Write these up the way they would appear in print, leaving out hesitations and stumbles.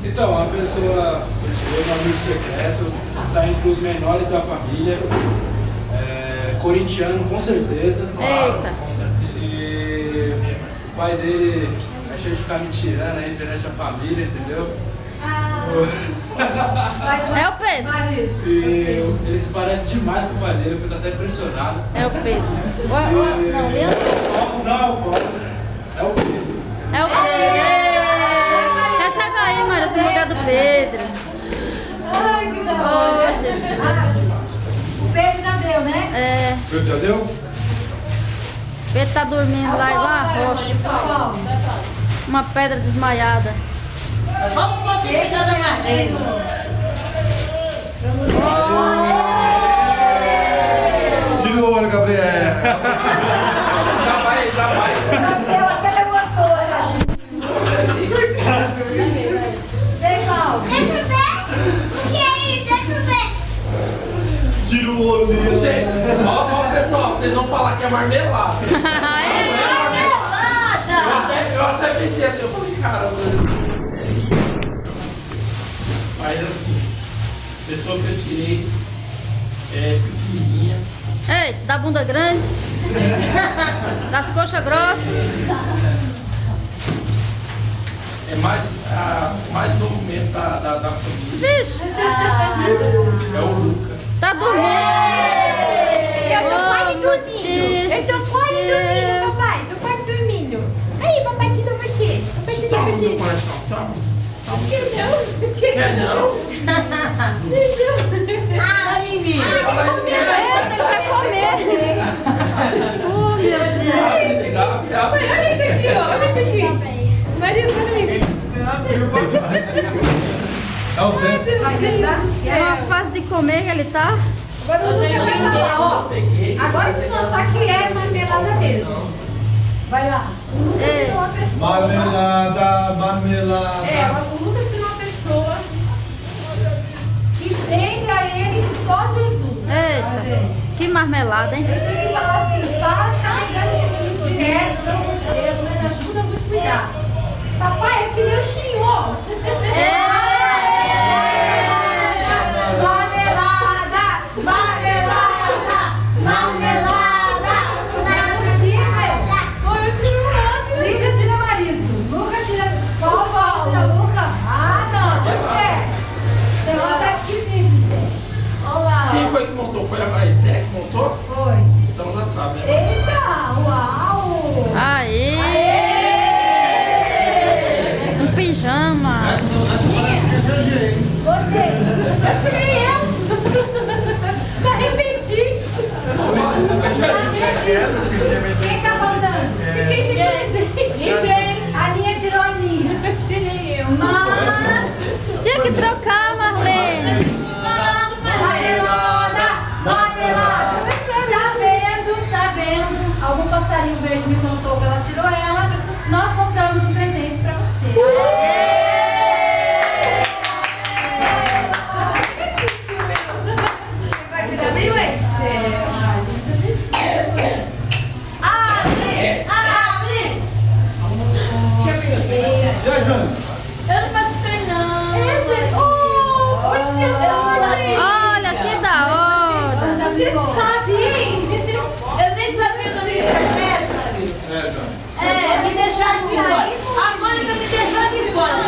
Então, a pessoa tirou um amigo secreto, está entre os menores da família, corintiano com certeza. Eita. E o pai dele é cheio de ficar me tirando aí perante a família, entendeu? É o Pedro. E ele se parece demais com o pai dele, eu fico até impressionado. É o Pedro. Não, Leandro. Não, é o Pedro. É o Pedro. Recebe aí, Maria, esse lugar do Pedro. Ai, que da Oh, hora. Jesus. O Pedro já deu, né? É, O Pedro já deu? Pedro tá dormindo lá igual a rocha. Uma pedra desmaiada. Vamos um pouquinho cuidar da Marlene. Tira o olho, Gabriel. Já vai. Eu até levantou, Vem, Paulo. Deixa eu ver. O que é isso? Deixa eu ver. Tira o olho dele. Gente, ó, pessoal, vocês vão falar que é marmelada. Eu até pensei assim, eu falei, caramba. Mas assim, a pessoa que eu tirei é pequenininha. Ei, da bunda grande. Das coxas grossas. É mais novo mesmo da família. Vixe, É o Luca. tá dormindo. Eu tô quase Oh, meu dormindo. Deus Eu tô do quase céu. dormindo, papai. Tô quase dormindo. Aí, papai tirou você. Papai tirou Toma, você. meu coração, toma. Por que não? Por que Quer não? Olha em mim. Eita, ele quer comer. Oh, meu Deus. Olha isso aqui, ó. Olha isso aqui. Marisa, olha isso. É os dentes. Vai tentar? É uma fase de comer que ele tá. Agora o Lucas vai falar, ó. Agora vocês vão achar que é marmelada mesmo. Vai lá. O Lucas Ei. tirou uma pessoa. Marmelada. O Lucas tirou uma pessoa que venga ele que só Jesus. Eita, Gente. que marmelada, hein? Eu tenho que falar assim, para de ficar ligando esse menino direto, pelo amor de Deus, mas ajuda muito a cuidar. Papai, eu tirei o chinhô. Marmelada, marmelada, marmelada. Não é possível. Pô, eu tiro o outro. Lídia tira Mariso. Luca tira... Paulo tira Luca. Ah, não, não é. O negócio tá esquisito. Olha lá. Quem foi que montou? Foi a Esther que montou? Foi. Então já sabe, né? Eita, uau. Aí, um pijama. Você, eu tirei eu. Me arrependi. Quem tá faltando? Fiquei sem presente. Ninguém. A Aninha tirou a Aninha. Eu tirei eu. Mas... Tinha que trocar, Marlene. Marmelada, marmelada. Sabendo, algum passarinho verde me contou que ela tirou ela. Nós compramos um presente pra você. Vai tirar abriu esse? Abre! Abre! Eu não participei, não. Esse? Oh! Olha que da hora. Você sabe, hein? Eu nem sabia da minha festa. Me deixaram aqui fora. A Mônica me deixou aqui fora.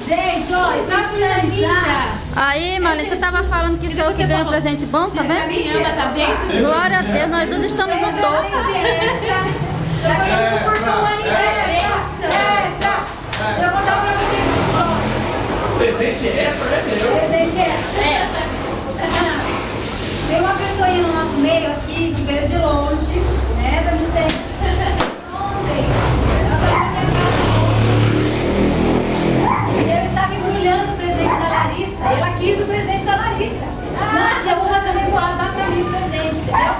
Gente, ó, e pra finalizar, Aí, Marlene, você tava falando que sou eu que ganho presente bom, tá vendo? tá bem? Glória a Deus, nós dois estamos no topo. Já podemos cortar um ano extra. Deixa eu contar pra vocês uma história. Presente extra, né, meu? Presente extra. Tem uma pessoa aí no nosso meio aqui que veio de longe, né, da Mistério. Ontem, ela estava na minha casa. Eu estava embrulhando o presente da Larissa. E ela quis o presente da Larissa. Não, tia, eu vou fazer uma embolada, dá pra mim o presente, entendeu?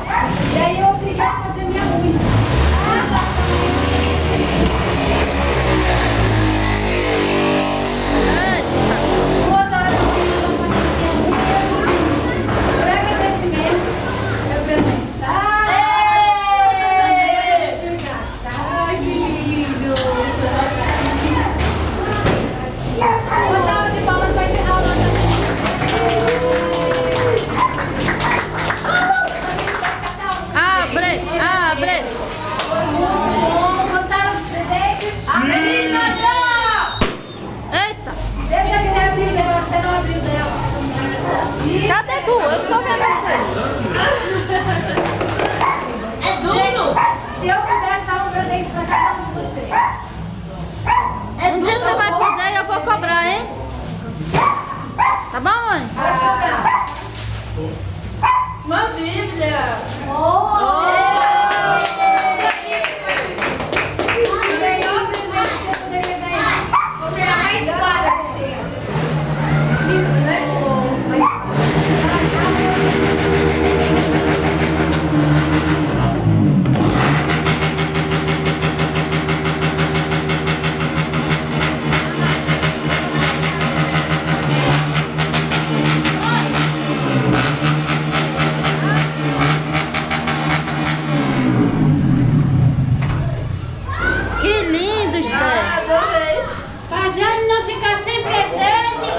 E aí eu obriguei a fazer minha unha. Eita. 2 horas da manhã. Cadê tu? Eu tô vendo isso aí. É duro. Se eu pudesse dar um presente pra cada um de vocês. Um dia você vai poder e eu vou cobrar, hein? Tá bom, mãe? Pode cobrar. Uma Bíblia. O melhor presente que você poderia ganhar. Você dá mais quadra pra você. Livro, né? Que lindo, Esther. Adorei. Pra Jane não ficar sem presente,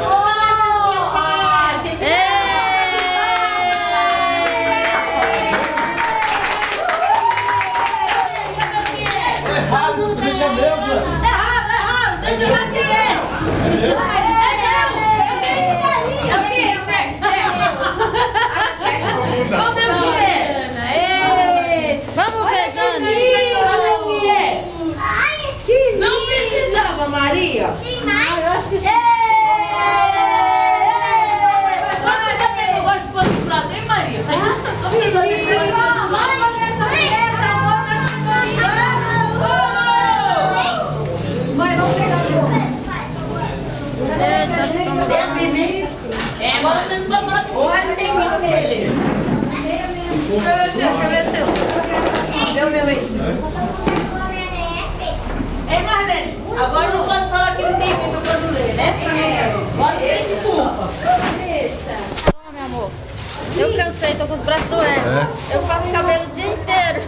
Errado. Deixa eu ver quem é. Vamos ver o que é. Vamos ver, Jane. Vamos ver o que é. Não precisava, Maria. Você também não gosta de pôr no prato, hein, Maria? Mãe, vamos pegar o jogo. Eita, sono. Agora você não vai falar que você tem dele. Deixa eu ver o seu. Vê o meu aí. Ei, Marlene, agora não pode falar que não tem Bíblia pra ler, né? Agora tem desculpa. Toma, meu amor. Eu cansei, tô com os braços doendo. Eu faço cabelo o dia inteiro.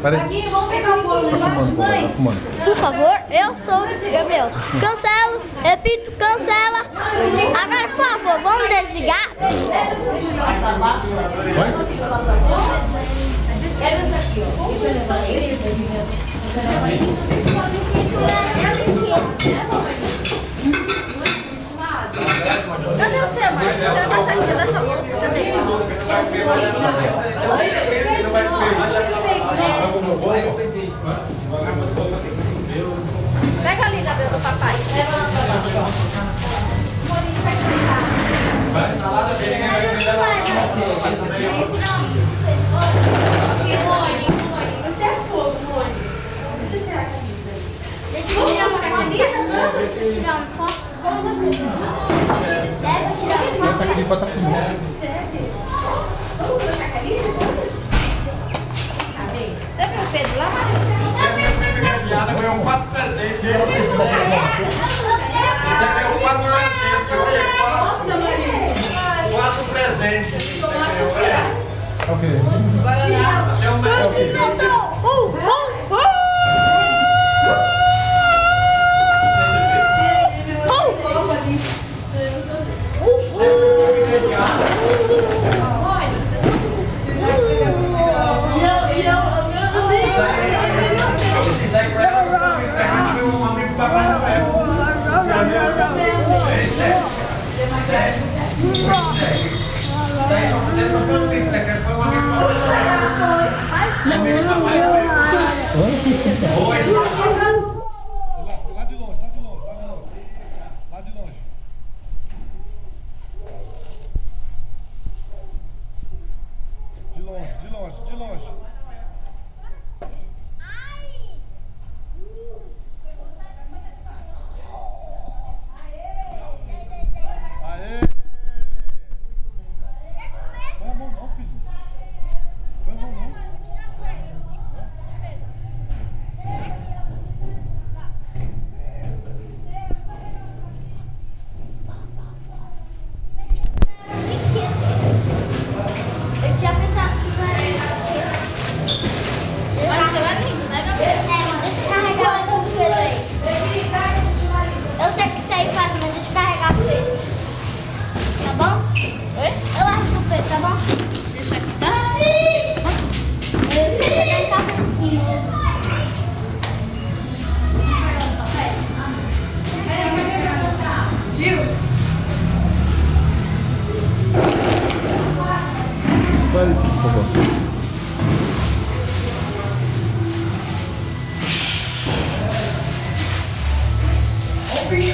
Aqui, vamos pegar o bolo lá embaixo, mãe? Por favor, eu sou Gabriel. Cancelo, repito, cancela. Agora, por favor, vamos desligar. Quero essa aqui, ó. Deixa eu levar ele. Cadê você, mãe? Você vai sair dessa bolsa. Cadê? Pega ali, Gabriel, do papai. Você é fogo, Mônica. Deixa eu tirar a camisa. Deixa eu tirar a camisa. Posso tirar uma foto? Deve tirar uma foto. Essa aqui pode estar filmando. Vamos colocar a camisa? Você viu o Pedro lá, Maria? Ganhou 4 presentes. Você ganhou 4 presentes. Eu ganhei Nossa, Maria. 4 presentes. Ok. Isso aí pra ela, meu amigo Papai Noel. Isso aí pra fazer no meu amigo secreto foi um amigo Lá de longe. Lá de longe. De longe. Aê! Põe a mão não, filho. Põe a mão não.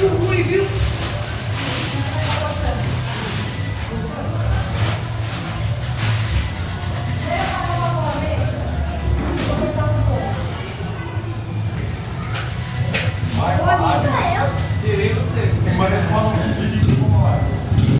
muito ruim, viu? Tirei você. Parece uma